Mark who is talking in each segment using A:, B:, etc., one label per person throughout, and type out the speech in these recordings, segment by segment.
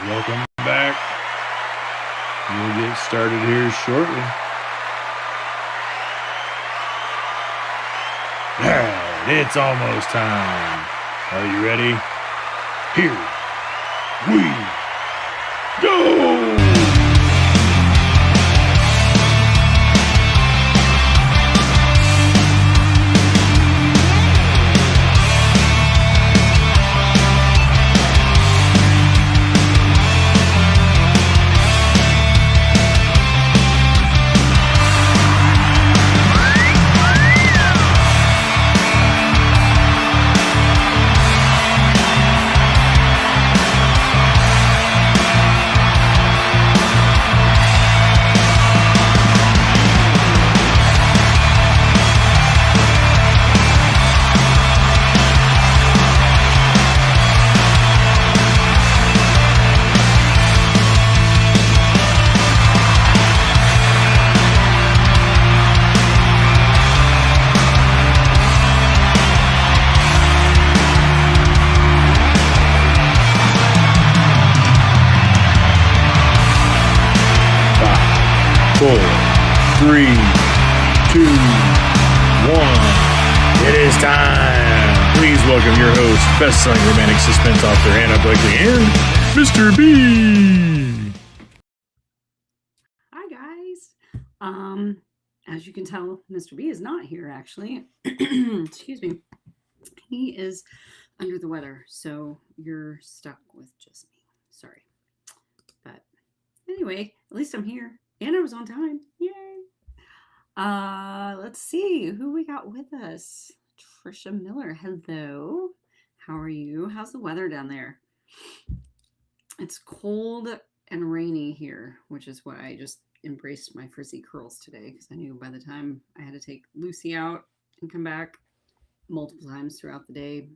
A: Welcome back. We'll get started here shortly. Alright, it's almost time. Are you ready? Here we go! Four, three, two, one. It is time. Please welcome your host, best-selling romantic suspense author Hannah Blakely, and Mr. B.
B: Hi guys. As you can tell, Mr. B is not here actually. Excuse me. He is under the weather, so you're stuck with just me. Sorry. But anyway, at least I'm here. And I was on time. Yay. Let's see who we got with us. Trisha Miller. Hello. How are you? How's the weather down there? It's cold and rainy here, which is why I just embraced my frizzy curls today, because I knew by the time I had to take Lucy out and come back multiple times throughout the day,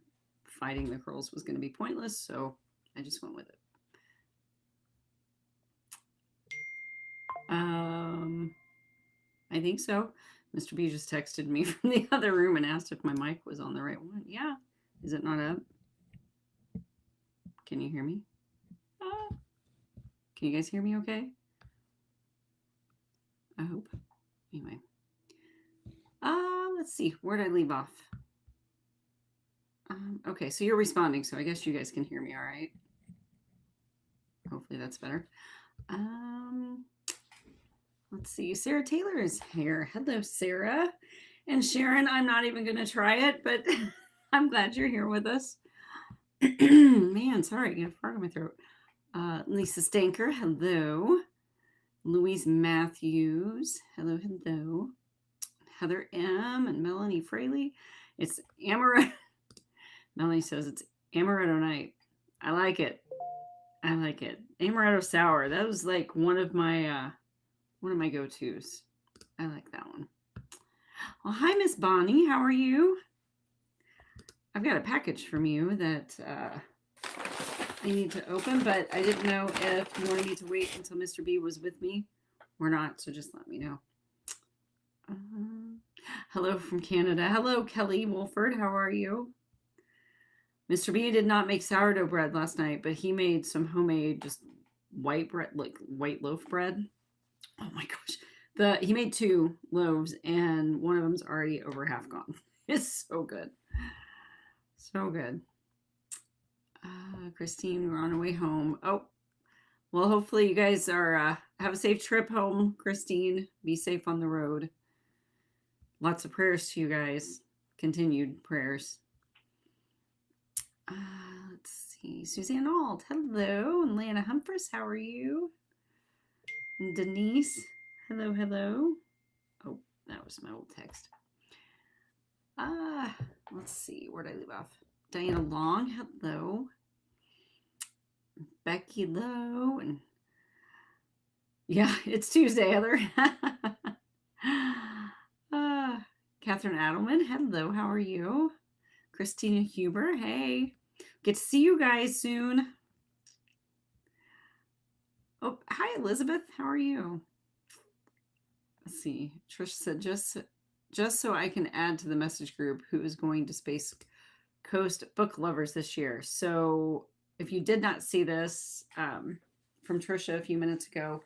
B: fighting the curls was going to be pointless, so I just went with it. I think so. Mr. B just texted me from the other room and asked if my mic was on the right one. Yeah. Is it not up? Can you hear me? Can you guys hear me okay? I hope. Anyway. Let's see. Where did I leave off? Okay, so you're responding, so I guess you guys can hear me all right. Hopefully that's better. Let's see. Sarah Taylor is here. Hello, Sarah. And Sharon, I'm not even going to try it, but I'm glad you're here with us. Man, sorry. I got a frog in my throat. Lisa Stanker. Hello. Louise Matthews. Hello, hello. Heather M. and Melanie Fraley. It's Amaretto. Melanie says it's Amaretto night. I like it. I like it. Amaretto sour. That was like one of my go-tos. I like that one. Well, hi, Miss Bonnie. How are you? I've got a package from you that I need to open, but I didn't know if you wanted me to wait until Mr. B was with me or not, so just let me know. Hello from Canada. Hello, Kelly Wolford. How are you? Mr. B did not make sourdough bread last night, but he made some homemade just white bread, like white loaf bread. Oh my gosh. He made 2 loaves and one of them's already over half gone. It's so good. So good. Christine, we're on our way home. Oh, well, hopefully you guys are have a safe trip home, Christine. Be safe on the road. Lots of prayers to you guys. Continued prayers. Let's see. Suzanne Ault, hello. And Lana Humphreys, how are you? And Denise, hello, hello. Oh, that was my old text. Let's see. Where did I leave off? Diana Long, hello. Becky Lowe, and yeah, it's Tuesday, Heather. Catherine Adelman, hello, how are you? Christina Huber, hey. Get to see you guys soon. Oh, hi, Elizabeth, how are you? Let's see. Trish said, just so I can add to the message group who is going to Space Coast Book Lovers this year. So if you did not see this from Trisha a few minutes ago,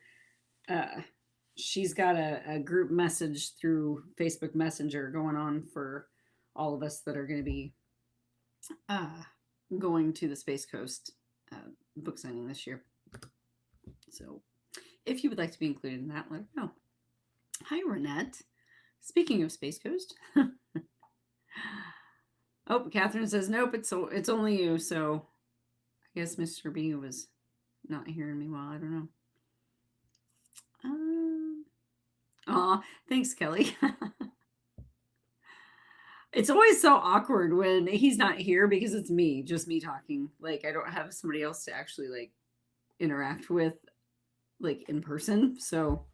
B: she's got a group message through Facebook Messenger going on for all of us that are going to be going to the Space Coast book signing this year. So if you would like to be included in that, let her know. Hi, Renette. Speaking of Space Coast. Oh, Catherine says, nope, it's only you. So I guess Mr. B was not hearing me well. I don't know. Aw, thanks, Kelly. It's always so awkward when he's not here because it's me, just me talking. Like, I don't have somebody else to actually, like, interact with, like, in person. So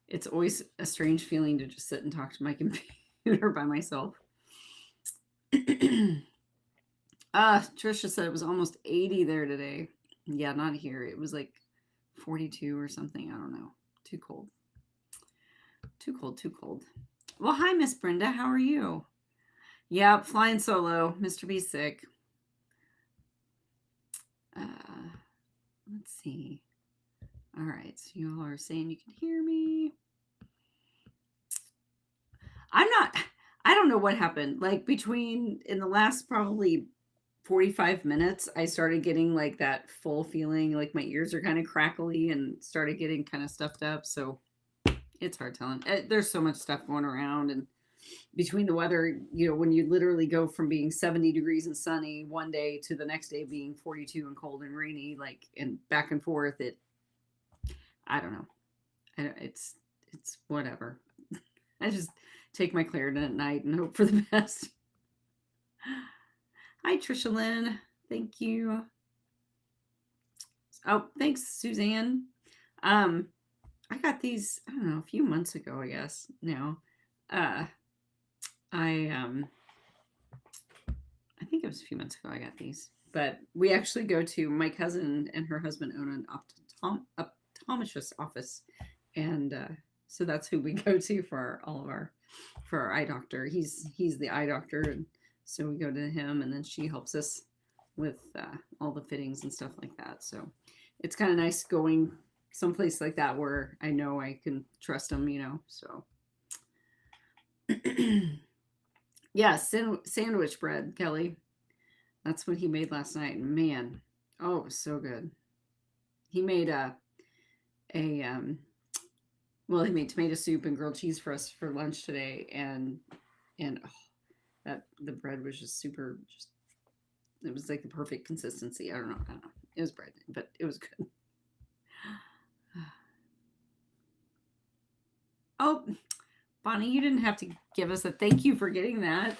B: it's always a strange feeling to just sit and talk to my computer by myself. Trisha said it was almost 80 there today. Yeah, not here. It was like 42 or something. I don't know. Too cold. Too cold. Well, hi, Miss Brenda. How are you? Yep, flying solo. Mr. B's sick. Let's see. All right, so you all are saying you can hear me. I don't know what happened. Like between in the last probably 45 minutes, I started getting like that full feeling, like my ears are kind of crackly and started getting kind of stuffed up. So it's hard telling. There's so much stuff going around, and between the weather, you know, when you literally go from being 70 degrees and sunny one day to the next day being 42 and cold and rainy, like, and back and forth, I don't know. It's whatever. I just take my Claritin at night and hope for the best. Hi, Trisha Lynn. Thank you. Oh, thanks, Suzanne. I got these, I don't know, a few months ago, I guess. Now, I think it was a few months ago I got these. But we actually go to, my cousin and her husband own an optometrist office, and so that's who we go to for our eye doctor. He's the eye doctor, and so we go to him, and then she helps us with all the fittings and stuff like that. So it's kind of nice going someplace like that where I know I can trust them, you know. So yeah, sandwich bread, Kelly. That's what he made last night. Man, oh, it was so good. He made well, he made tomato soup and grilled cheese for us for lunch today, and that the bread was just super. It was like the perfect consistency. I don't know. It was bread, but it was good. Oh, Bonnie, you didn't have to give us a thank you for getting that,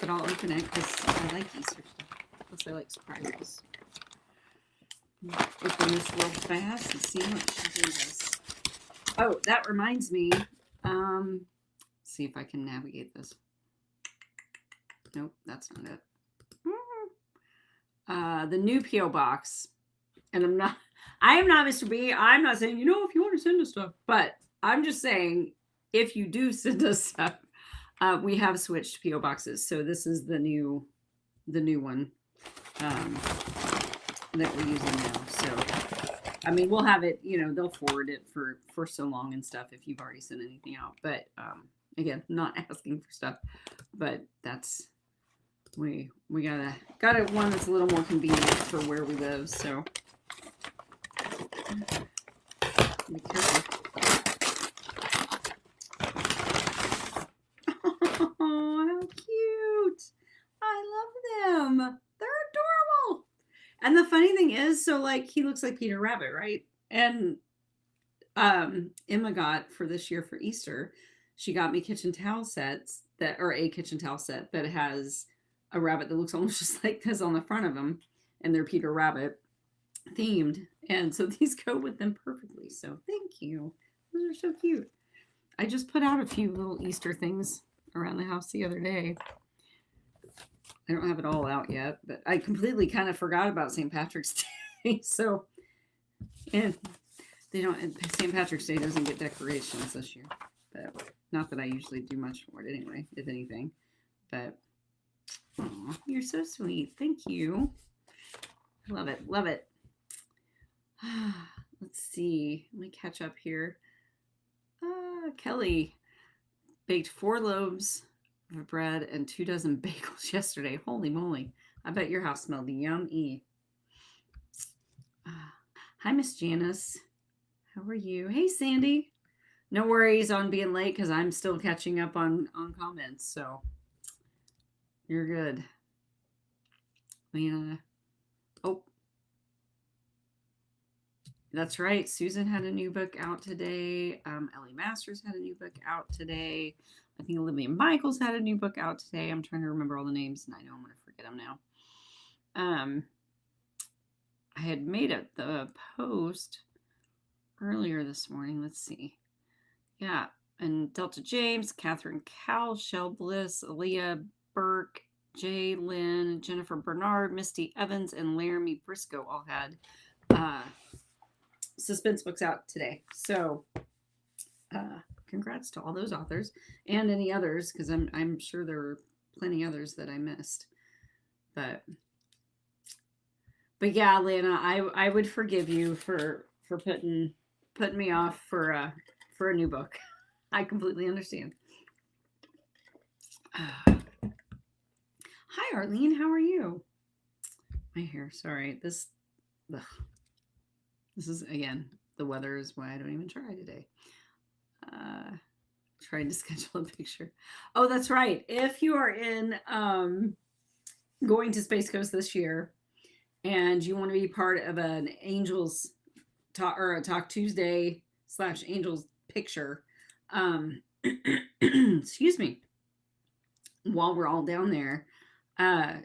B: but I'll open it because I like Easter stuff. Plus, I like surprises. Open this real fast and see what she gave us. Oh, that reminds me. See if I can navigate this. Nope, that's not it. The new P.O. box. And I am not Mr. B. I'm not saying, if you want to send us stuff. But I'm just saying, if you do send us stuff, we have switched P.O. boxes. So this is the new one that we're using now. So, I mean, we'll have it, they'll forward it for so long and stuff if you've already sent anything out. But again, not asking for stuff, but that's, we got it one that's a little more convenient for where we live. So be careful. Oh, how cute. I love them. They're adorable. And the funny thing is, so like he looks like Peter Rabbit, right? And Emma got for this year for Easter, she got me kitchen towel sets a kitchen towel set that has a rabbit that looks almost just like this on the front of them, and they're Peter Rabbit themed. And so these go with them perfectly. So thank you. Those are so cute. I just put out a few little Easter things around the house the other day. I don't have it all out yet, but I completely kind of forgot about St. Patrick's Day. So, and St. Patrick's Day doesn't get decorations this year, but not that I usually do much for it anyway, if anything. But, aw, you're so sweet. Thank you. Love it. Love it. Let's see. Let me catch up here. Kelly baked 4 loaves of bread and 2 dozen bagels yesterday. Holy moly. I bet your house smelled yummy. Hi, Miss Janice. How are you? Hey, Sandy. No worries on being late because I'm still catching up on comments. So you're good. Oh, that's right. Susan had a new book out today. Ellie Masters had a new book out today. I think Olivia Michaels had a new book out today. I'm trying to remember all the names, and I know I'm going to forget them now. I had made the post earlier this morning. Let's see. Yeah, and Delta James, Catherine Cowell, Shell Bliss, Aaliyah Burke, Jay Lynn, Jennifer Bernard, Misty Evans, and Laramie Briscoe all had suspense books out today. So congrats to all those authors and any others, because I'm sure there were plenty others that I missed. But yeah, Lana, I would forgive you for putting me off for a new book. I completely understand. Hi, Arlene. How are you? My hair. Sorry. This is, again, the weather is why I don't even try today. Trying to schedule a picture. Oh, that's right. If you are in going to Space Coast this year and you want to be part of an Angels talk or a Talk Tuesday / Angels picture, excuse me, while we're all down there, go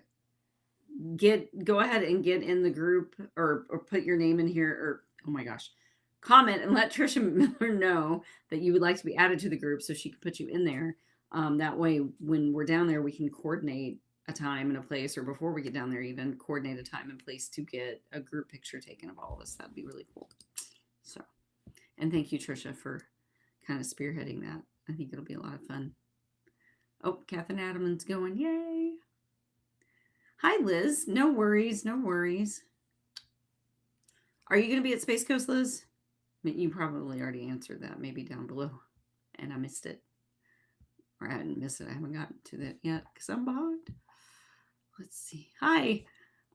B: ahead and get in the group or put your name in here, or oh my gosh, comment and let Trisha Miller know that you would like to be added to the group so she can put you in there. That way, when we're down there, we can coordinate a time and a place, or before we get down there, even coordinate a time and place to get a group picture taken of all of us. That'd be really cool. So, and thank you, Trisha, for kind of spearheading that. I think it'll be a lot of fun. Oh, Catherine Adamans going, yay. Hi, Liz. No worries. No worries. Are you going to be at Space Coast, Liz? You probably already answered that, maybe down below, and I missed it. Or I didn't miss it. I haven't gotten to that yet because I'm behind. Let's see. Hi,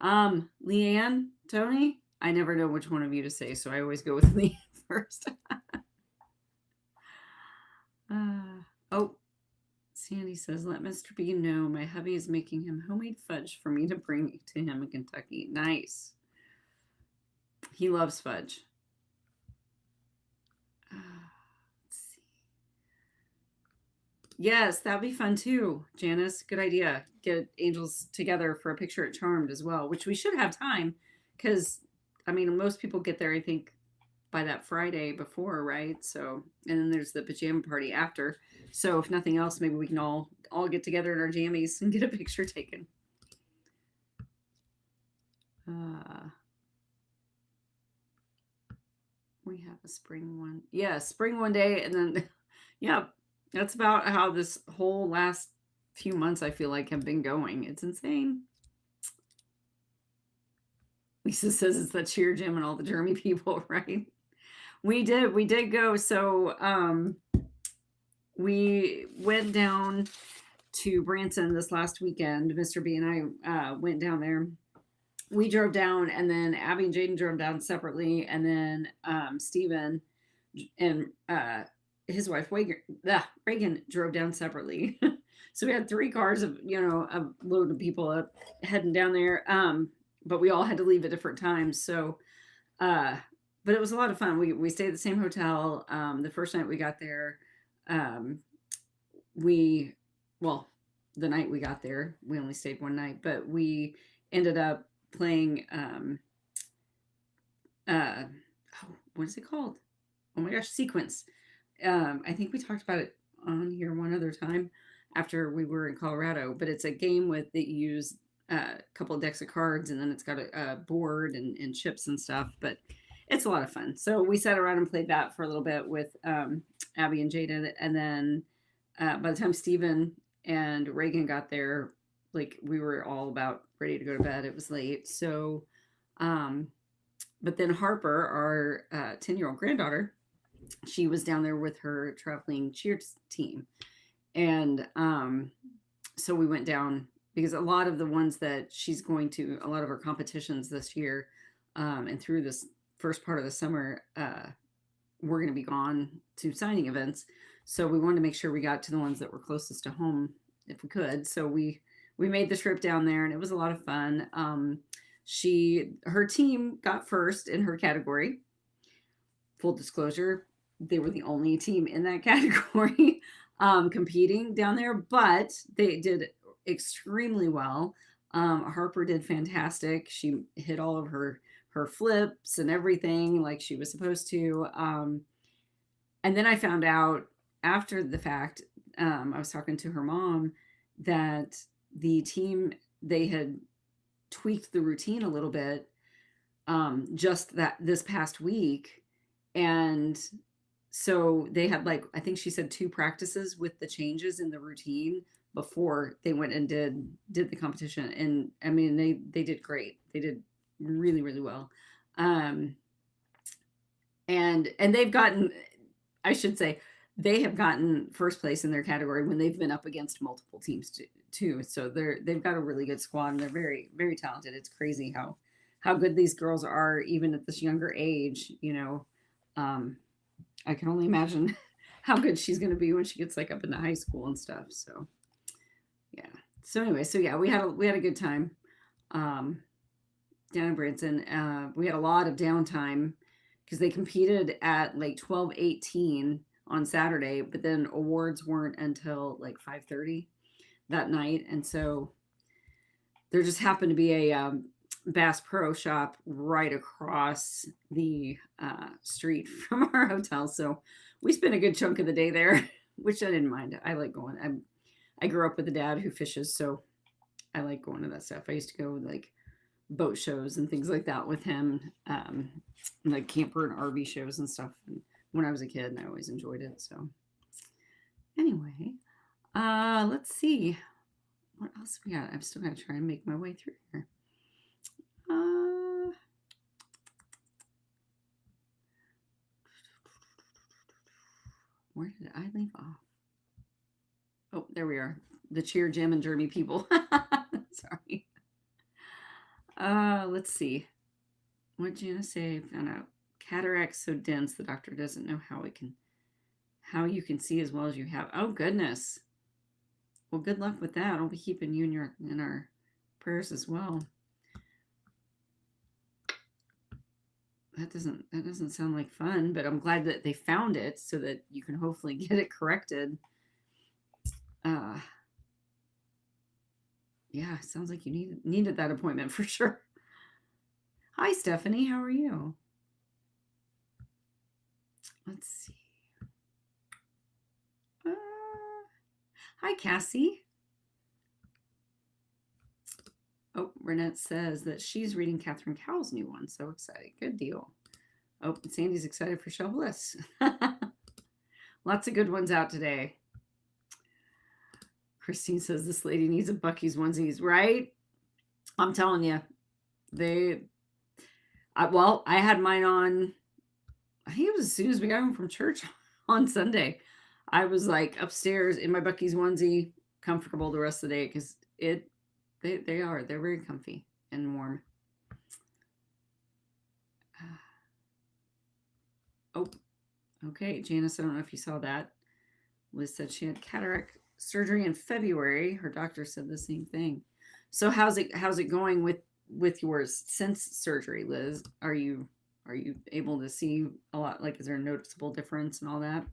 B: Leanne, Tony. I never know which one of you to say, so I always go with Leanne first. Oh, Sandy says, let Mr. B know my hubby is making him homemade fudge for me to bring to him in Kentucky. Nice. He loves fudge. Let's see. Yes, that'd be fun too, Janice. Good idea. Get Angels together for a picture at Charmed as well, which we should have time because, I mean, most people get there, I think, by that Friday before, right? So, and then there's the pajama party after. So if nothing else, maybe we can all get together in our jammies and get a picture taken. We have a spring one. Yeah, spring one day. And then, yeah, that's about how this whole last few months, I feel like, have been going. It's insane. Lisa says it's the cheer gym and all the Germy people, right? We did go. So we went down to Branson this last weekend. Mr. B and I went down there. We drove down, and then Abby and Jaden drove down separately, and then Steven and his wife Reagan drove down separately. So we had 3 cars of a load of people heading down there, but we all had to leave at different times. So but it was a lot of fun. We stayed at the same hotel. The first night we got there, the night we got there, we only stayed one night, but we ended up playing what is it called? Oh my gosh, Sequence. I think we talked about it on here one other time after we were in Colorado, but it's a game that you use a couple of decks of cards, and then it's got a board and chips and stuff, but it's a lot of fun. So we sat around and played that for a little bit with Abby and Jaden, and then by the time Steven and Reagan got there, like, we were all about ready to go to bed. It was late. So But then Harper, our 10-year-old granddaughter, she was down there with her traveling cheer team. And so we went down because a lot of the ones that she's going to, a lot of her competitions this year, and through this first part of the summer, we're going to be gone to signing events. So we wanted to make sure we got to the ones that were closest to home if we could. So we made the trip down there, and it was a lot of fun. Her team got first in her category. Full disclosure, they were the only team in that category competing down there, but they did extremely well. Harper did fantastic. She hit all of her flips and everything like she was supposed to. And then I found out after the fact, I was talking to her mom, that the team, they had tweaked the routine a little bit just that this past week. And so they had, like, I think she said 2 practices with the changes in the routine before they went and did the competition. And I mean, they did great. They did really, really well. And they've gotten, I should say, they have gotten first place in their category when they've been up against multiple teams too. So they've got a really good squad, and they're very, very talented. It's crazy how good these girls are, even at this younger age. I can only imagine how good she's going to be when she gets like up into high school and stuff. So yeah. So anyway, we had a good time down in Branson. We had a lot of downtime because they competed at like 12:18 on Saturday, but then awards weren't until like 5:30 that night. And so there just happened to be a Bass Pro Shop right across the street from our hotel. So we spent a good chunk of the day there, which I didn't mind. I like going. I grew up with a dad who fishes, so I like going to that stuff. I used to go like boat shows and things like that with him, like camper and RV shows and stuff. And when I was a kid, and I always enjoyed it. So anyway, let's see what else we got. I'm still gonna try and make my way through here. Where did I leave off? Oh, there we are. The cheer, Jim, and Jeremy people. Sorry. Let's see. What did Jana say? I found out cataracts so dense the doctor doesn't know how you can see as well as you have. Oh goodness. Well, good luck with that. I'll be keeping you in our prayers as well. That doesn't sound like fun, but I'm glad that they found it so that you can hopefully get it corrected. Yeah, sounds like you needed that appointment for sure. Hi, Stephanie. How are you? Let's see. Hi, Cassie. Oh, Renette says that she's reading Catherine Cowell's new one. So excited. Good deal. Oh, Sandy's excited for Shell Bliss. Lots of good ones out today. Christine says this lady needs a Buc-ee's onesies, right? I'm telling you, I had mine on, I think it was as soon as we got home from church on Sunday. I was like upstairs in my Buc-ee's onesie, comfortable the rest of the day because they're very comfy and warm. Oh, okay, Janice, I don't know if you saw that. Liz said she had cataract surgery in February. Her doctor said the same thing. So how's it going with yours since surgery, Liz? Are you able to see a lot? Like, is there a noticeable difference and all that?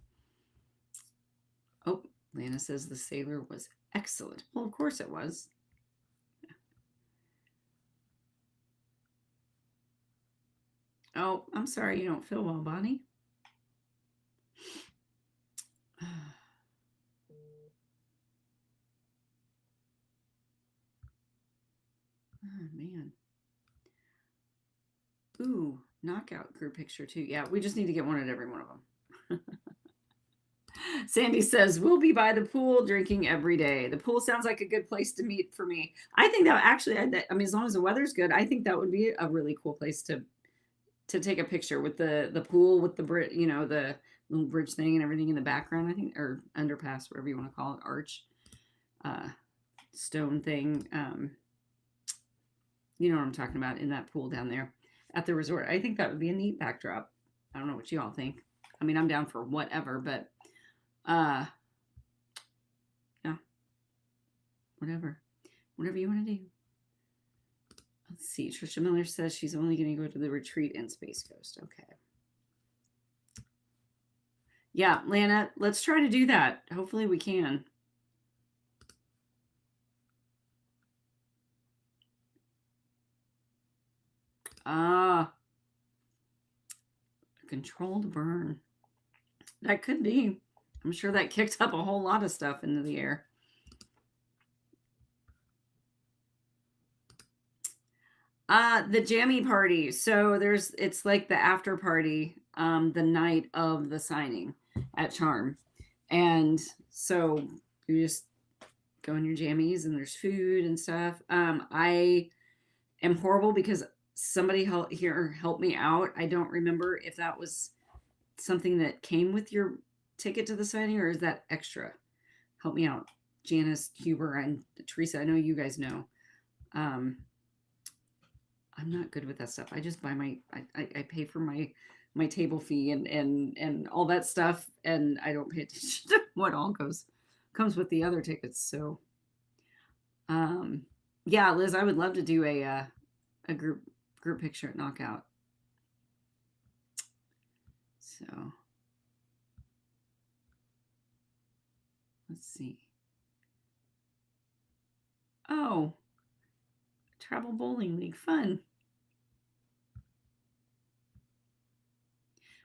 B: Oh, Lana says the sailor was excellent. Well, of course it was. Oh, I'm sorry you don't feel well, Bonnie. Oh, man. Ooh, knockout group picture too. Yeah, we just need to get one at every one of them. Sandy says, we'll be by the pool drinking every day. The pool sounds like a good place to meet for me. I think that actually, I mean, as long as the weather's good, I think that would be a really cool place to take a picture with the pool, with the bridge, you know, the little bridge thing and everything in the background, I think, or underpass, whatever you want to call it, arch, stone thing. You know what I'm talking about, in that pool down there at the resort. I think that would be a neat backdrop. I don't know what you all think. I mean, I'm down for whatever, but yeah, whatever you want to do. Let's see. Trisha Miller says she's only going to go to the retreat in Space Coast. Okay. Yeah, Lana, let's try to do that. Hopefully we can. Controlled burn. That could be. I'm sure that kicked up a whole lot of stuff into the air. The jammy party. So it's like the after party, the night of the signing at Charm. And so you just go in your jammies and there's food and stuff. I am horrible because somebody here help me out. I don't remember if that was something that came with your ticket to the signing or is that extra? Help me out. Janice, Huber, and Teresa, I know you guys know. I'm not good with that stuff. I just buy I pay for my table fee and all that stuff, and I don't pay attention to what all comes with the other tickets. So yeah, Liz, I would love to do a group picture at Knockout. So let's see. Oh, Travel Bowling League, fun.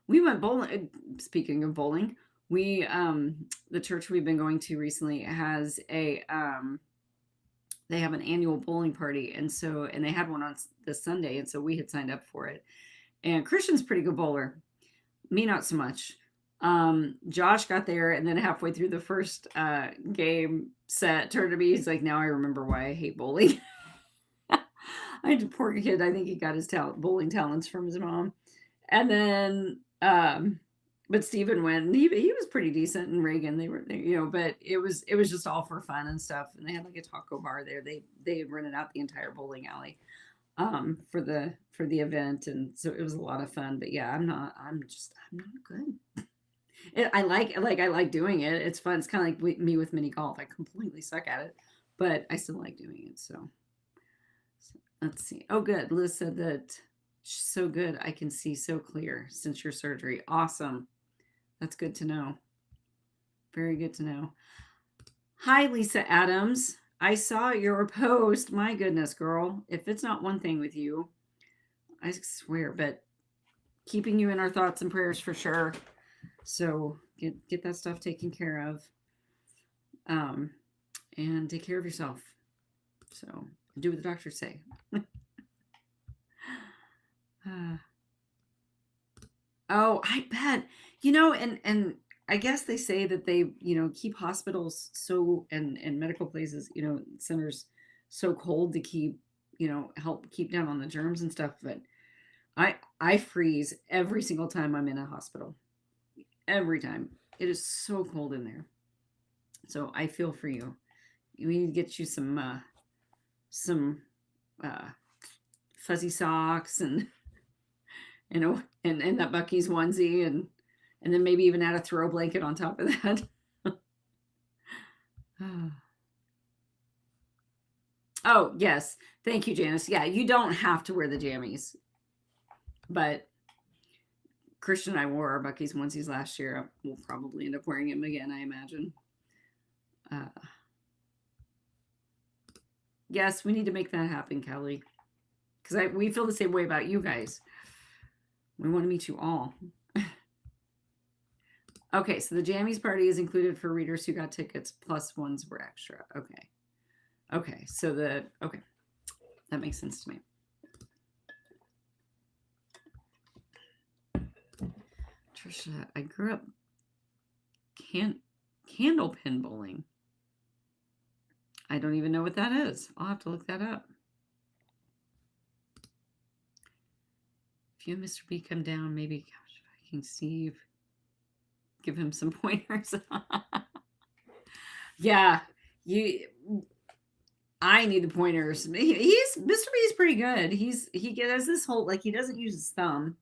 B: We went bowling. Speaking of bowling, we the church we've been going to recently has a they have an annual bowling party, and they had one on this Sunday, and so we had signed up for it. And Christian's a pretty good bowler, me not so much. Josh got there, and then halfway through the first game set, turned to me, he's like, "Now I remember why I hate bowling." I had a poor kid. I think he got his bowling talents from his mom, and then but Steven went, and he was pretty decent, and Reagan, they were, you know, but it was just all for fun and stuff. And they had like a taco bar there. They had rented out the entire bowling alley for the event, and so it was a lot of fun. But yeah, I'm not good. I like doing it. It's fun. It's kind of like me with mini golf. I completely suck at it, but I still like doing it. So let's see. Oh, good. Liz said that so good. I can see so clear since your surgery. Awesome. That's good to know. Very good to know. Hi, Lisa Adams. I saw your post. My goodness, girl. If it's not one thing with you, I swear, but keeping you in our thoughts and prayers for sure. So get that stuff taken care of. And take care of yourself. So do what the doctors say. Oh, I bet. You know, and I guess they say that they, you know, keep hospitals and medical places, you know, centers so cold to keep, you know, help keep down on the germs and stuff. But I freeze every single time I'm in a hospital. Every time. It is so cold in there. So I feel for you. We need to get you some fuzzy socks and and that Bucky's onesie and then maybe even add a throw blanket on top of that. Oh, yes. Thank you, Janice. Yeah, you don't have to wear the jammies. But Christian and I wore our Bucky's onesies last year. We'll probably end up wearing them again, I imagine. Yes, we need to make that happen, Kelly. Because we feel the same way about you guys. We want to meet you all. Okay, so the jammies party is included for readers who got tickets, plus ones were extra. Okay. Okay, so okay. That makes sense to me. Trisha, I grew up Candle pin bowling. I don't even know what that is. I'll have to look that up. If you and Mr. B come down, maybe, gosh, if I can see, give him some pointers. Yeah, I need the pointers. Mr. B's pretty good. He does this whole, like, he doesn't use his thumb,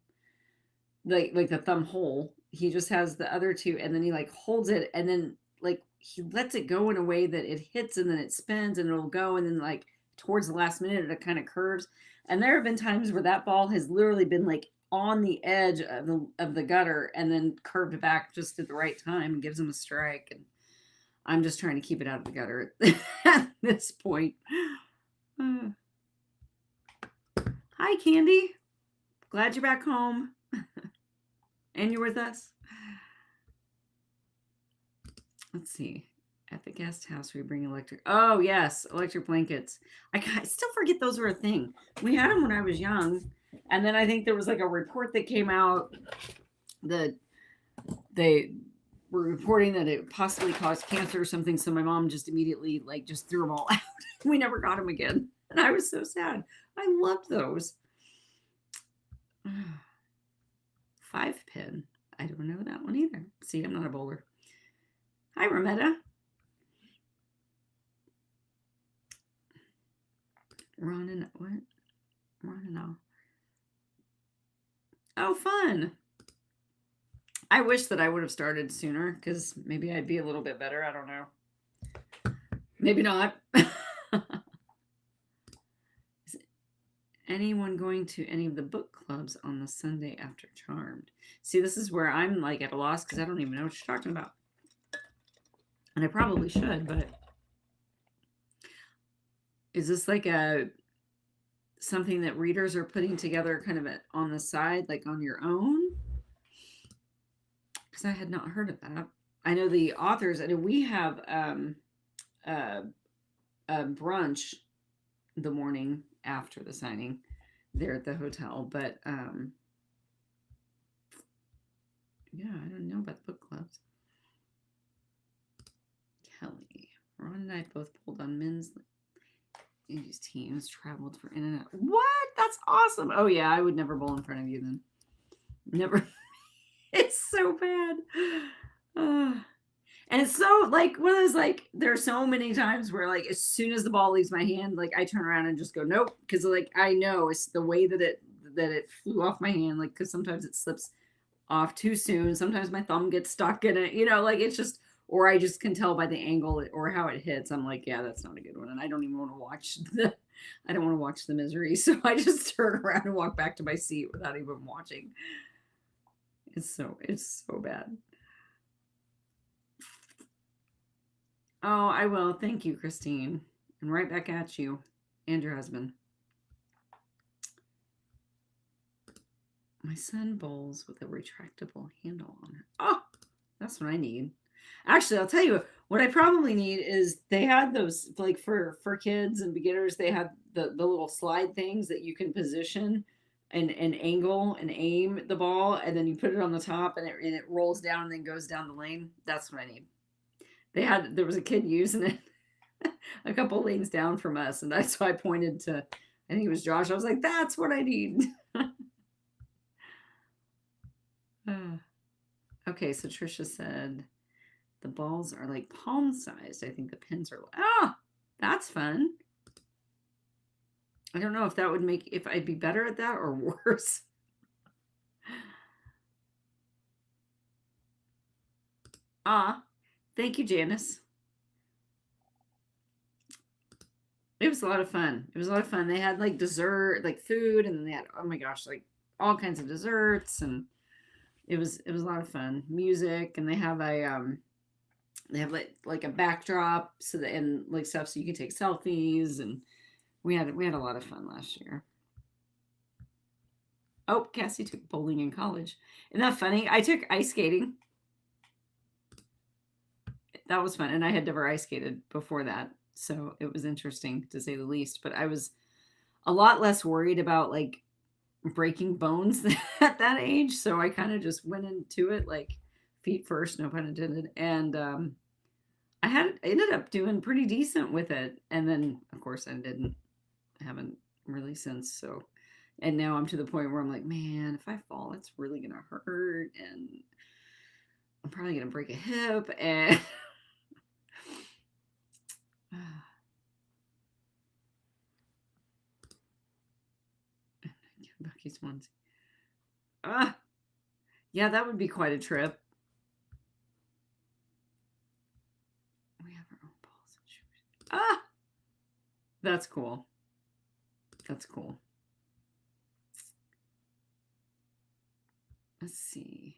B: like the thumb hole. He just has the other two, and then he like holds it, and then like he lets it go in a way that it hits, and then it spins, and it'll go, and then like towards the last minute, it kind of curves. And there have been times where that ball has literally been like on the edge of the gutter, and then curved back just at the right time and gives him a strike. And I'm just trying to keep it out of the gutter at this point. Hi, Candy. Glad you're back home. And you're with us. Let's see. At the guest house, we bring electric. Oh, yes. Electric blankets. I still forget those were a thing. We had them when I was young. And then I think there was like a report that came out that they were reporting that it possibly caused cancer or something. So my mom just immediately like just threw them all out. We never got them again. And I was so sad. I loved those. 5-pin. I don't know that one either. See, I'm not a bowler. Hi, Rametta. Ronan, what? Ronan. Oh, fun. I wish that I would have started sooner because maybe I'd be a little bit better. I don't know. Maybe not. Is anyone going to any of the book clubs on the Sunday after Charmed? See, this is where I'm like at a loss because I don't even know what you're talking about. And I probably should, but is this like something that readers are putting together kind of on the side, like on your own? Because I had not heard of that. I know the authors, and we have a brunch the morning after the signing there at the hotel, but yeah, I don't know about the book clubs. Kelly, Ron and I both pulled on men's these teams, traveled for in and out. What? That's awesome. Oh yeah, I would never bowl in front of you then. Never. It's so bad. And it's so like one of those, like there are so many times where like as soon as the ball leaves my hand, like I turn around and just go nope, because like I know it's the way that it flew off my hand, like because sometimes it slips off too soon, sometimes my thumb gets stuck in it, like it's just, or I just can tell by the angle or how it hits. I'm like, yeah, that's not a good one, and I don't even want to watch the misery, so I just turn around and walk back to my seat without even watching. It's so bad. Oh, I will. Thank you, Christine. And right back at you and your husband. My son bowls with a retractable handle on it. Oh, that's what I need. Actually, I'll tell you what I probably need is they had those like for kids and beginners. They had the little slide things that you can position and angle and aim the ball, and then you put it on the top and it rolls down and then goes down the lane. That's what I need. There was a kid using it a couple lanes down from us, and that's why I pointed to, I think it was Josh. I was like, that's what I need. Okay, so Trisha said the balls are like palm sized. I think the pins are, that's fun. I don't know if that would if I'd be better at that or worse. Thank you, Janice. It was a lot of fun. They had like dessert, like food, and then they had, oh my gosh, like all kinds of desserts, and it was a lot of fun. Music, and they have like a backdrop so that, and like stuff so you can take selfies, and we had a lot of fun last year. Oh, Cassie took bowling in college. Isn't that funny? I took ice skating. That was fun, and I had never ice skated before that, so it was interesting to say the least. But I was a lot less worried about like breaking bones at that age, so I kind of just went into it like feet first, no pun intended. And I ended up doing pretty decent with it. And then of course haven't really since. So, and now I'm to the point where I'm like, man, if I fall, it's really gonna hurt, and I'm probably gonna break a hip. And Bucky's onesie. Yeah, that would be quite a trip. We have our own balls and shoes. That's cool. That's cool. Let's see.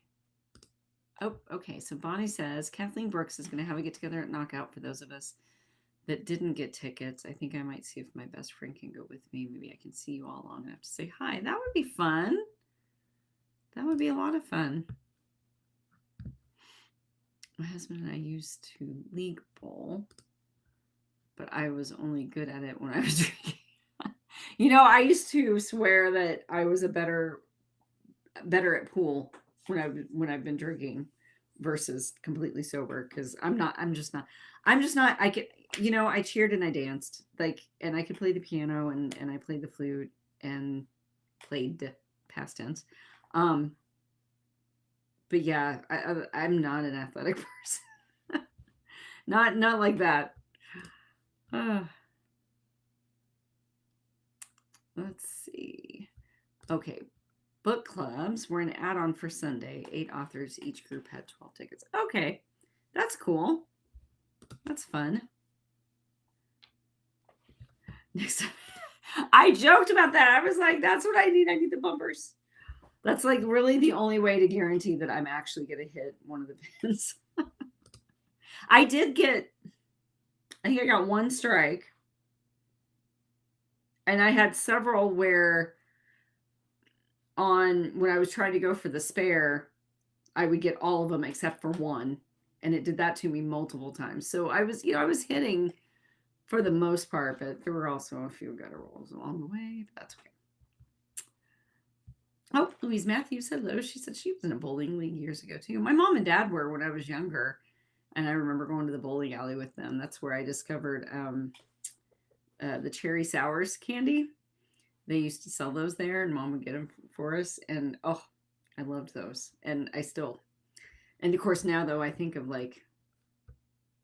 B: Oh, okay. So Bonnie says Kathleen Brooks is going to have a get together at Knockout for those of us that didn't get tickets. I think I might see if my best friend can go with me. Maybe I can see you all long enough to say hi. That would be fun. That would be a lot of fun. My husband and I used to league bowl, but I was only good at it when I was drinking. I used to swear that I was better at pool when I've been drinking versus completely sober, because I'm just not. I could, I cheered and I danced, and I could play the piano and I played the flute and played past tense. But yeah, I'm not an athletic person. not like that. Let's see. Okay. Book clubs were an add-on for Sunday. 8 authors. Each group had 12 tickets. Okay. That's cool. That's fun. Next time. I joked about that. I was like, that's what I need. I need the bumpers. That's like really the only way to guarantee that I'm actually going to hit one of the pins. I think I got one strike. And I had several where when I was trying to go for the spare, I would get all of them except for one. And it did that to me multiple times. So I was hitting for the most part, but there were also a few gutter rolls along the way. But that's okay. Oh, Louise Matthews, hello. She said she was in a bowling league years ago too. My mom and dad were when I was younger, and I remember going to the bowling alley with them. That's where I discovered the cherry sours candy. They used to sell those there, and Mom would get them for us. And oh, I loved those, and and of course now though I think of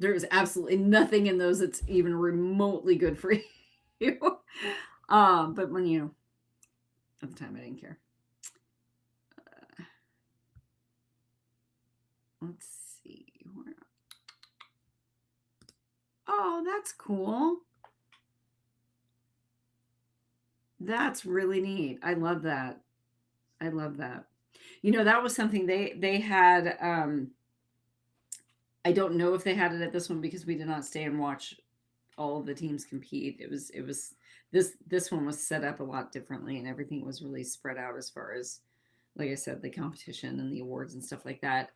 B: there is absolutely nothing in those that's even remotely good for you. But when at the time I didn't care. Let's see. Oh, that's cool. That's really neat. I love that. I love that. That was something they had. I don't know if they had it at this one because we did not stay and watch all of the teams compete. It was this one was set up a lot differently, and everything was really spread out as far as, like I said, the competition and the awards and stuff like that.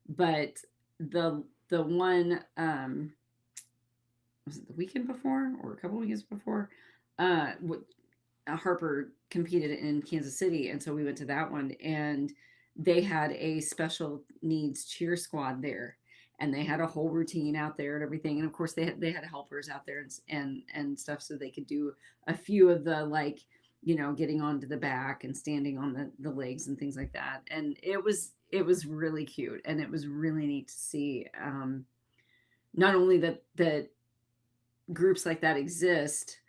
B: But the one was it the weekend before or a couple weekends before? Harper competed in Kansas City, and so we went to that one, and they had a special needs cheer squad there, and they had a whole routine out there and everything. And of course they had helpers out there and stuff, so they could do a few of the getting onto the back and standing on the legs and things like that. And it was really cute, and it was really neat to see not only that groups like that exist,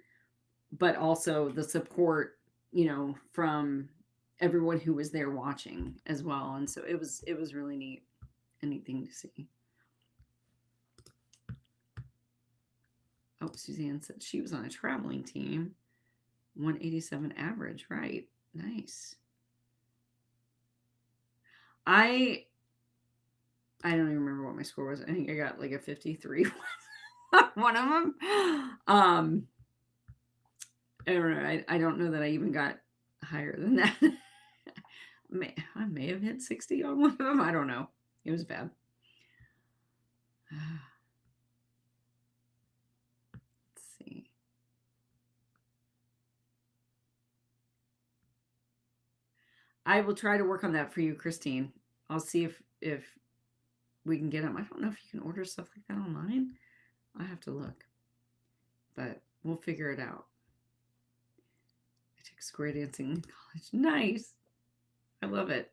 B: but also the support, from everyone who was there watching as well. And so it was really neat, a neat thing to see. Oh, Suzanne said she was on a traveling team. 187 average, right? Nice. I don't even remember what my score was. I think I got like a 53 one of them. I don't know. I don't know that I even got higher than that. I may have hit 60 on one of them. I don't know. It was bad. Let's see. I will try to work on that for you, Christine. I'll see if we can get them. I don't know if you can order stuff like that online. I have to look, but we'll figure it out. I took square dancing in college. Nice. I love it.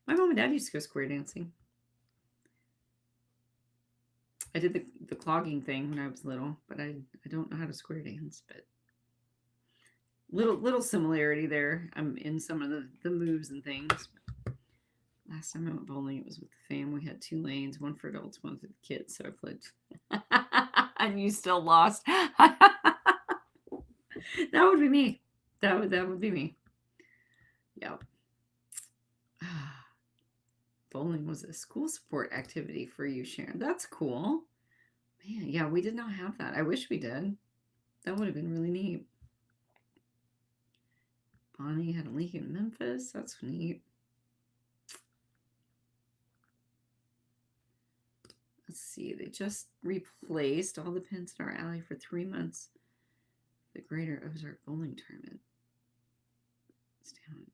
B: My mom and dad used to go square dancing. I did the clogging thing when I was little, but I don't know how to square dance, but little similarity there. I'm in some of the moves and things. Last time I went bowling, it was with the fam. We had 2 lanes, one for adults, one for the kids. So I played, and you still lost. That would be me. That would be me. Yep. Bowling was a school support activity for you, Sharon. That's cool. Man, yeah, we did not have that. I wish we did. That would have been really neat. Bonnie had a league in Memphis. That's neat. Let's see. They just replaced all the pins in our alley for 3 months. The Greater Ozark Bowling Tournament.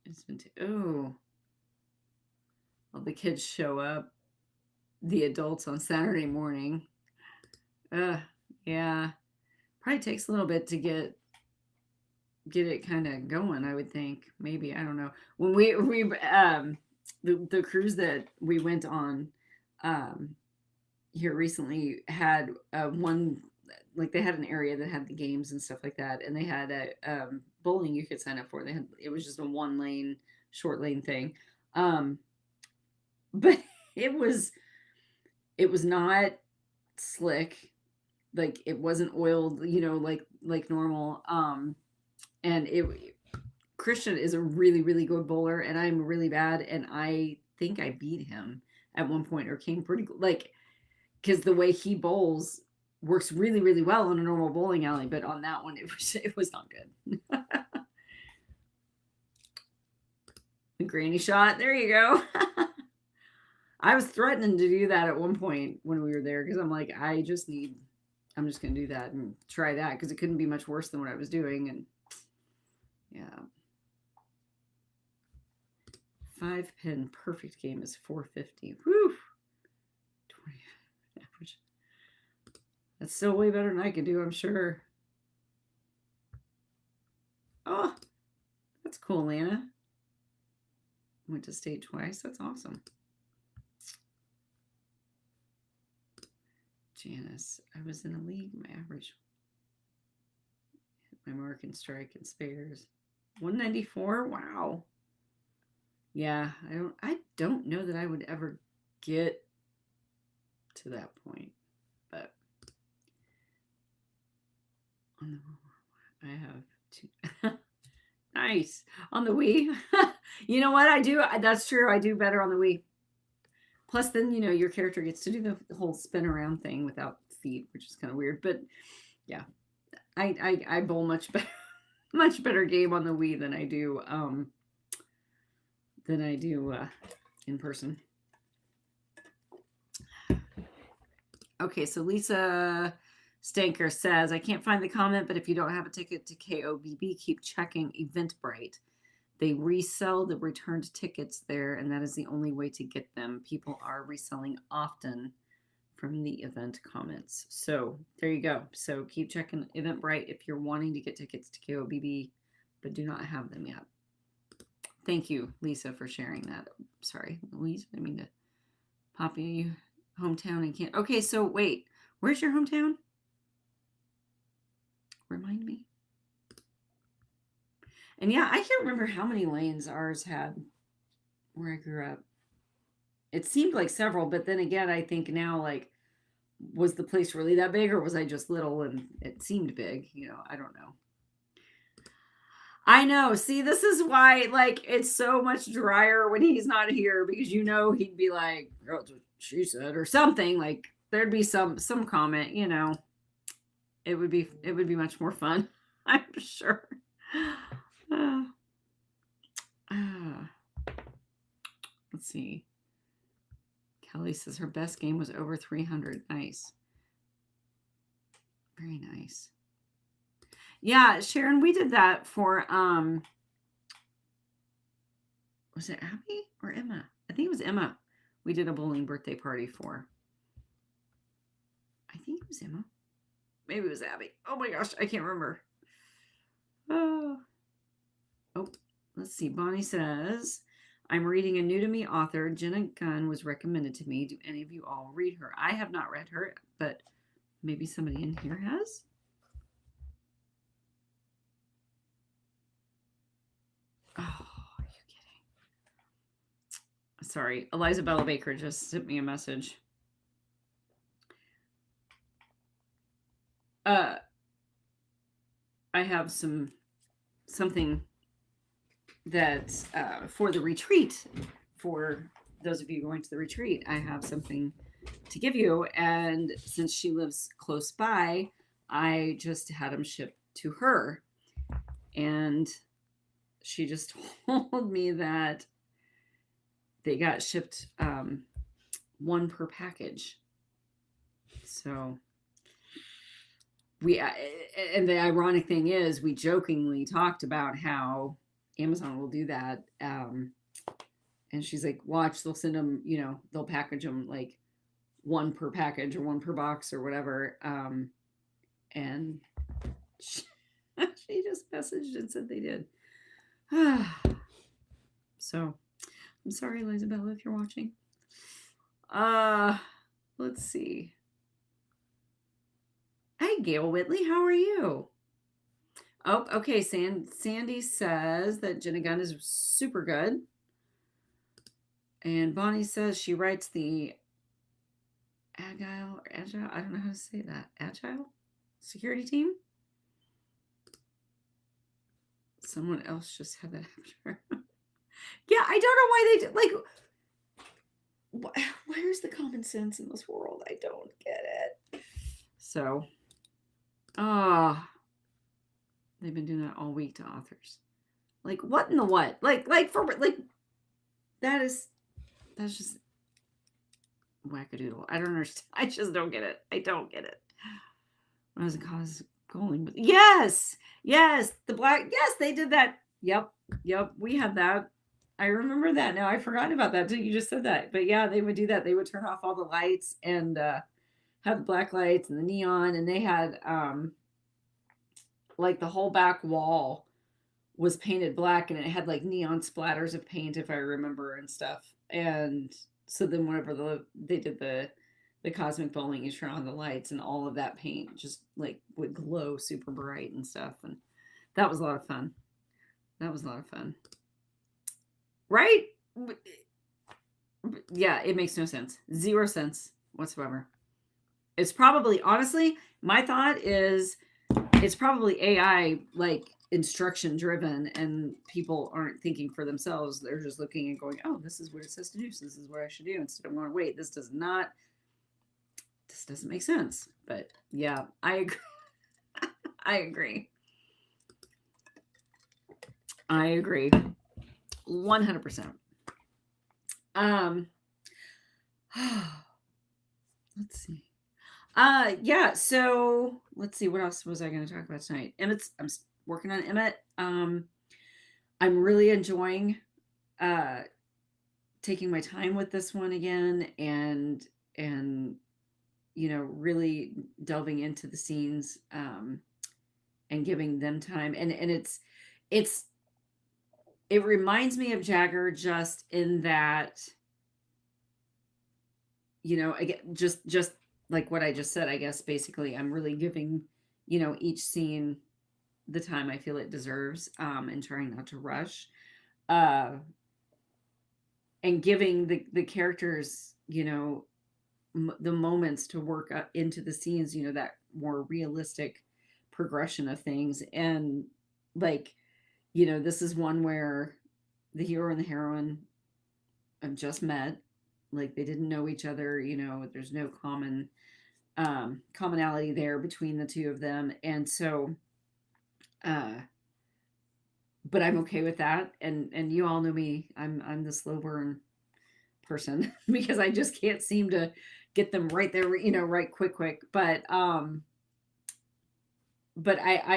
B: It's been well, the kids show up, the adults on Saturday morning. Yeah. Probably takes a little bit to get it kind of going, I would think. Maybe, I don't know. When we the cruise that we went on here recently had one, like they had an area that had the games and stuff like that, and they had a bowling you could sign up for. It was just a 1 lane, short lane thing. But it was not slick, like it wasn't oiled, like normal. And Christian is a really, really good bowler, and I'm really bad, and I think I beat him at one point, or came pretty, like, because the way he bowls works really, really well on a normal bowling alley, but on that one it was not good. The granny shot, there you go. I was threatening to do that at one point when we were there, because I'm like, I'm just going to do that and try that, because it couldn't be much worse than what I was doing. And yeah. 5-pin perfect game is 450. Whew. 20 average. That's still way better than I could do, I'm sure. Oh, that's cool, Lana. Went to state twice. That's awesome. Janice, I was in a league. My average, my mark and strike and spares, 194. Wow. Yeah, I don't know that I would ever get to that point, but on the I have 2. Nice on the Wii. You know what I do? That's true. I do better on the Wii. Plus, then, your character gets to do the whole spin around thing without feet, which is kind of weird. But yeah, I bowl much better game on the Wii than I do in person. Okay, so Lisa Stanker says, I can't find the comment, but if you don't have a ticket to KOBB, keep checking Eventbrite. They resell the returned tickets there, and that is the only way to get them. People are reselling often from the event comments. So there you go. So keep checking Eventbrite if you're wanting to get tickets to KOBB, but do not have them yet. Thank you, Lisa, for sharing that. Sorry, Louise, I didn't mean to pop you hometown and can't. Okay, so wait, where's your hometown? Remind me. And yeah, I can't remember how many lanes ours had where I grew up. It seemed like several, but then again, I think now, like, was the place really that big, or was I just little and it seemed big? I don't know. I know. See, this is why, like, it's so much drier when he's not here, because he'd be like, oh, that's what she said, or something. Like, there'd be some comment. It would be much more fun, I'm sure. Let's see. Kelly says her best game was over 300. Nice. Very nice. Yeah, Sharon, we did that for, was it Abby or Emma? I think it was Emma. we did a bowling birthday party for. I think it was Emma. Maybe it was Abby. Oh my gosh, I can't remember. Oh, let's see. Bonnie says, I'm reading a new to me author. Jenna Gunn was recommended to me. Do any of you all read her? I have not read her, but maybe somebody in here has. Oh, are you kidding? Sorry. Eliza Bella Baker just sent me a message. I have something that for the retreat, for those of you going to the retreat, I have something to give you. And since she lives close by, I just had them shipped to her. And she just told me that they got shipped one per package. So and the ironic thing is, we jokingly talked about how Amazon will do that. And she's like, watch, they'll send them, they'll package them like one per package or one per box or whatever. And she just messaged and said they did. So I'm sorry, Elizabella, if you're watching. Let's see. Hey, Gail Whitley, how are you? Oh, okay. Sandy says that Jenna Gunn is super good. And Bonnie says she writes the Agile, I don't know how to say that. Agile security team? Someone else just had that after. Yeah, I don't know why they do, like, where's the common sense in this world? I don't get it. So, they've been doing that all week to authors. Like, what in the what? That's just wackadoodle. I don't understand. I just don't get it. I don't get it. What does it cause going with? Yes, the black. Yes, they did that. Yep. We had that. I remember that. Now I forgot about that. You just said that. But yeah, they would do that. They would turn off all the lights and have the black lights and the neon, and they had like the whole back wall was painted black, and it had like neon splatters of paint, if I remember, and stuff. And so then whenever they did the cosmic bowling, you turn on the lights, and all of that paint just like would glow super bright and stuff. And that was a lot of fun. Right? Yeah, it makes no sense. 0 sense whatsoever. It's probably, honestly, my thought is it's probably AI, like, instruction driven, and people aren't thinking for themselves. They're just looking and going, oh, this is what it says to do, so this is what I should do, instead of going, wait, this doesn't make sense. But yeah, I agree. I agree 100%. Let's see. Yeah, so let's see, what else was I going to talk about tonight? I'm working on Emmett. I'm really enjoying taking my time with this one again, and really delving into the scenes and giving them time, and it reminds me of Jagger, just in that, again, just like what I just said. I guess basically I'm really giving each scene the time I feel it deserves, and trying not to rush, and giving the characters the moments to work into the scenes, that more realistic progression of things. And like, this is one where the hero and the heroine have just met, like they didn't know each other, there's no commonality there between the two of them. And so but I'm okay with that, and you all know me, I'm the slow burn person because I just can't seem to get them right there, right quick. But I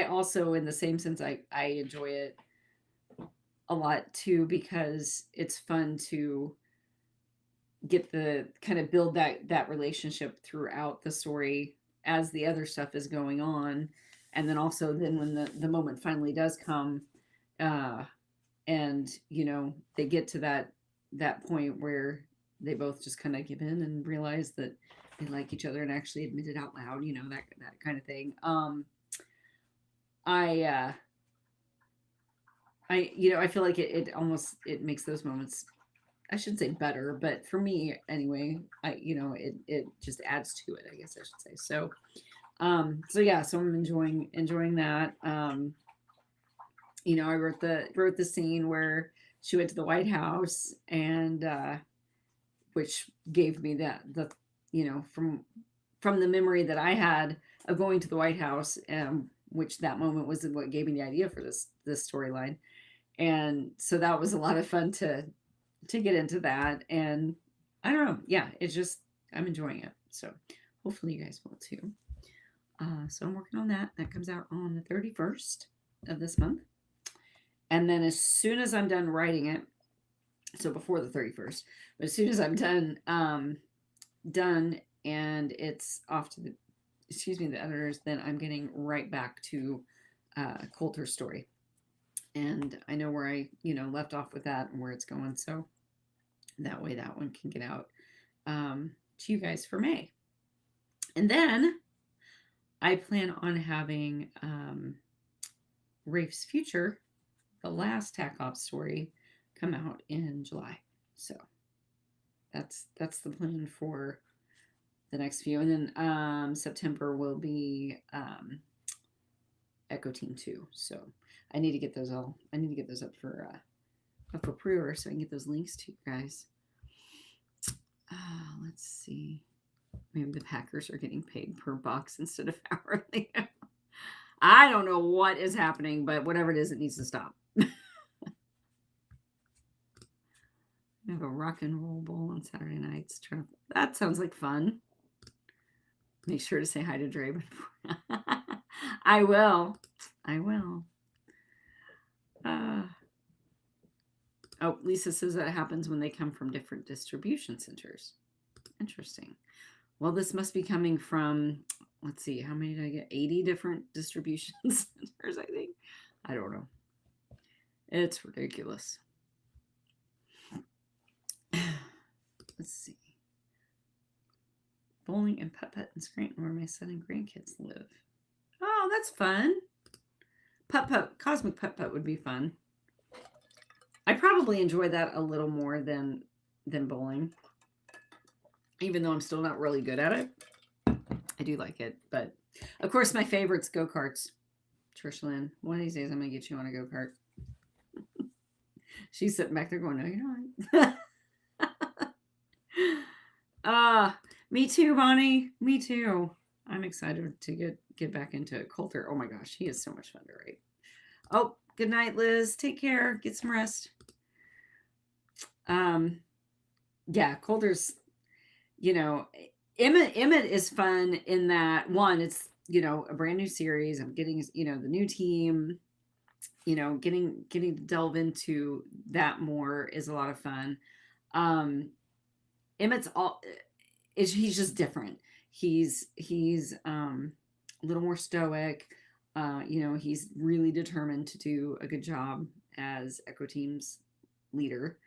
B: also, in the same sense, I enjoy it a lot too, because it's fun to get the kind of build that relationship throughout the story as the other stuff is going on, and then also then when the moment finally does come, uh and they get to that point where they both just kind of give in and realize that they like each other and actually admit it out loud, that kind of thing. I feel like it almost it makes those moments, I shouldn't say better, but for me anyway, it just adds to it, I guess I should say. So yeah, so I'm enjoying that. I wrote the scene where she went to the White House, and which gave me the from the memory that I had of going to the White House, which that moment was what gave me the idea for this storyline. And so that was a lot of fun to get into that. And I don't know, yeah, it's just I'm enjoying it. So hopefully you guys will too. So I'm working on that. That comes out on the 31st of this month. And then as soon as I'm done writing it, so before the 31st, but as soon as I'm done and it's off to the editors, then I'm getting right back to Coulter's story. And I know where I, left off with that and where it's going. So that way that one can get out to you guys for May. And then I plan on having Rafe's Future, the last TAC Ops story, come out in July. So that's the plan for the next few. And then September will be Echo Team 2. So I need to get those up for pre-order so I can get those links to you guys. Let's see. Maybe the Packers are getting paid per box instead of hourly. I don't know what is happening, but whatever it is, it needs to stop. We have a rock and roll bowl on Saturday nights. That sounds like fun. Make sure to say hi to Dre. I will. Lisa says that happens when they come from different distribution centers. Interesting. Well, this must be coming from, let's see, how many did I get? 80 different distribution centers, I think. I don't know. It's ridiculous. Let's see. Bowling and putt-putt in Scranton, where my son and grandkids live. Oh, that's fun. Putt-putt, cosmic putt-putt would be fun. I probably enjoy that a little more than bowling. Even though I'm still not really good at it. I do like it. But, of course, my favorite's go-karts. Trish Lynn, one of these days I'm going to get you on a go-kart. She's sitting back there going, no, you're not. Me too, Bonnie. Me too. I'm excited to get back into it. Coulter, oh my gosh, he is so much fun to write. Oh, good night, Liz. Take care. Get some rest. Yeah, Coulter's, Emmett is fun in that, one, it's, a brand new series. I'm getting, the new team, getting to delve into that more is a lot of fun. Emmett's he's just different. He's a little more stoic. He's really determined to do a good job as Echo Team's leader.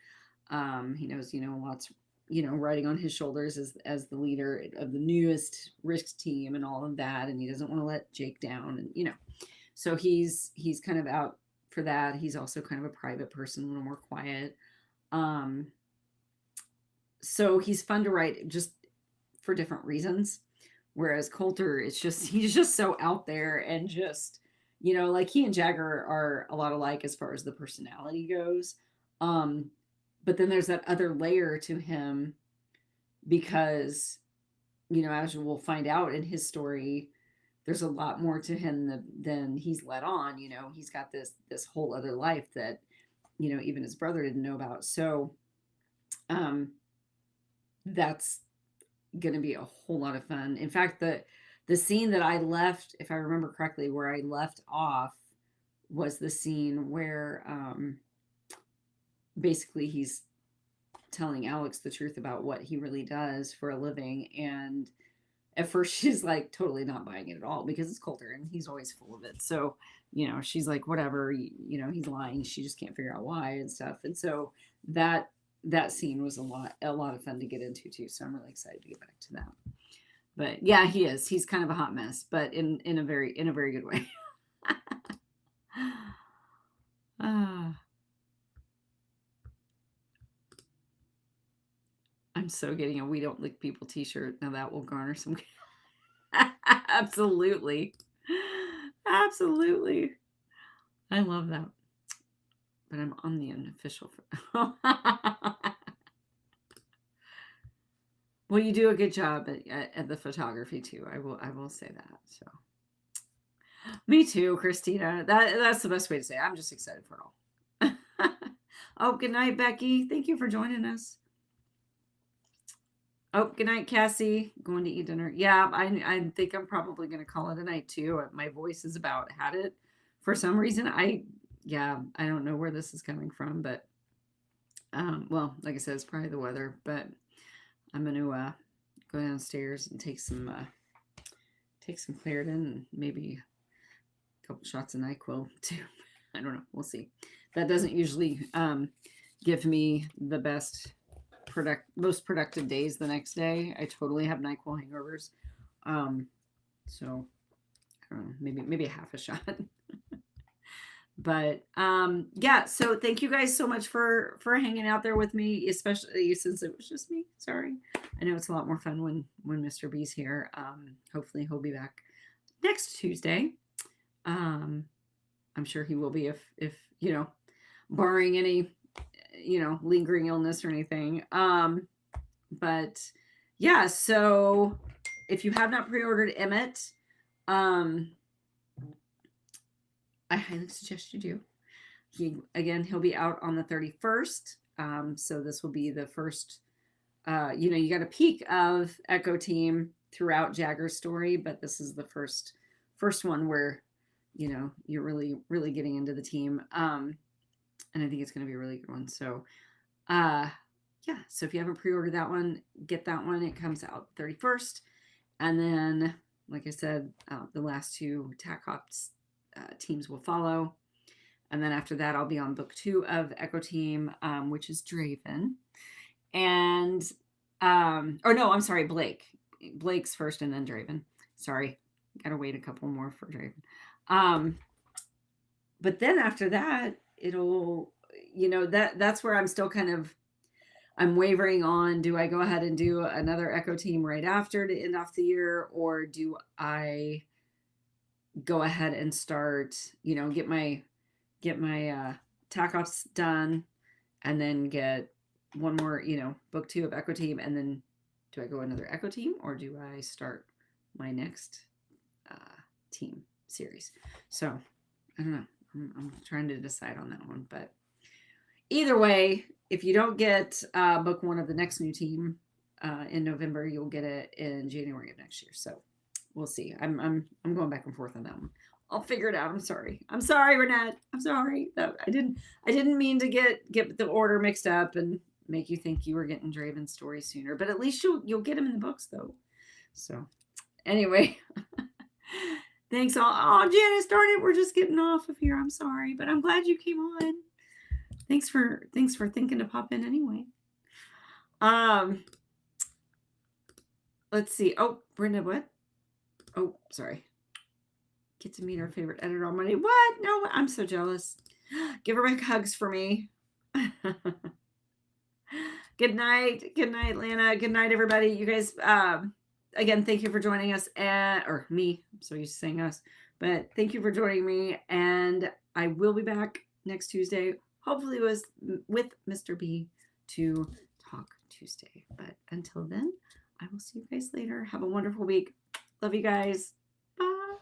B: He knows, lots, riding on his shoulders as the leader of the newest risk team and all of that. And he doesn't want to let Jake down. And, so he's kind of out for that. He's also kind of a private person, a little more quiet. So he's fun to write just for different reasons. Whereas Coulter, he's just so out there and just, like he and Jagger are a lot alike as far as the personality goes. But then there's that other layer to him because, as we'll find out in his story, there's a lot more to him than he's let on. He's got this whole other life that, even his brother didn't know about. So that's going to be a whole lot of fun. In fact, the scene that I left, if I remember correctly, where I left off was the scene where basically he's telling Alex the truth about what he really does for a living. And at first she's like totally not buying it at all because it's Coulter and he's always full of it. So, she's like, whatever, he's lying. She just can't figure out why and stuff. And so that scene was a lot of fun to get into too. So I'm really excited to get back to that. But yeah, he's kind of a hot mess, but in a very good way. I'm so getting a "We Don't Lick People" t-shirt. Now that will garner some. Absolutely. Absolutely. I love that. But I'm on the unofficial. Well, you do a good job at the photography too. I will say that. So, me too, Christina. That's the best way to say it. I'm just excited for it all. Oh, good night, Becky. Thank you for joining us. Oh, good night, Cassie. Going to eat dinner. Yeah, I think I'm probably going to call it a night too. My voice is about had it for some reason. I don't know where this is coming from, but well, like I said, it's probably the weather. But I'm going to go downstairs and take some Claritin and maybe a couple shots of NyQuil too. I don't know. We'll see. That doesn't usually give me the most productive days the next day. I totally have NyQuil hangovers. So I don't know, maybe a half a shot. But yeah, so thank you guys so much for hanging out there with me, especially since it was just me. Sorry. I know it's a lot more fun when Mr. B's here. Hopefully he'll be back next Tuesday. I'm sure he will be if barring any lingering illness or anything. But yeah, so if you have not pre-ordered Emmett, I highly suggest you do. He'll be out on the 31st. So this will be the first, you got a peek of Echo Team throughout Jagger's story, but this is the first one where, you're really, really getting into the team. And I think it's going to be a really good one. So, yeah. So if you haven't pre-ordered that one, get that one. It comes out 31st. And then, like I said, the last two TAC Ops teams will follow. And then after that, I'll be on book 2 of Echo Team, which is Draven. And, or no, I'm sorry, Blake. Blake's first and then Draven. Sorry. Got to wait a couple more for Draven. But then after that, it'll, that's where I'm still I'm wavering on, do I go ahead and do another Echo Team right after to end off the year? Or do I go ahead and start, get my TAC Ops done and then get one more, book 2 of Echo Team. And then do I go another Echo Team or do I start my next team series? So I don't know. I'm trying to decide on that one, but either way, if you don't get book 1 of the next new team in November, you'll get it in January of next year. So we'll see. I'm going back and forth on that one. I'll figure it out. I'm sorry, Renette. I'm sorry. I didn't mean to get the order mixed up and make you think you were getting Draven's story sooner. But at least you'll get him in the books though. So anyway. Thanks all. Oh, Janice, darn it, we're just getting off of here. I'm sorry, but I'm glad you came on. Thanks for thinking to pop in anyway. Let's see. Oh, Brenda, what? Oh, sorry. Get to meet our favorite editor on Monday. What? No, I'm so jealous. Give her back hugs for me. Good night. Good night, Lana. Good night, everybody. You guys, again, thank you for joining us or me. I'm so used to saying us, but thank you for joining me. And I will be back next Tuesday, hopefully with Mr. B to talk Tuesday. But until then, I will see you guys later. Have a wonderful week. Love you guys. Bye.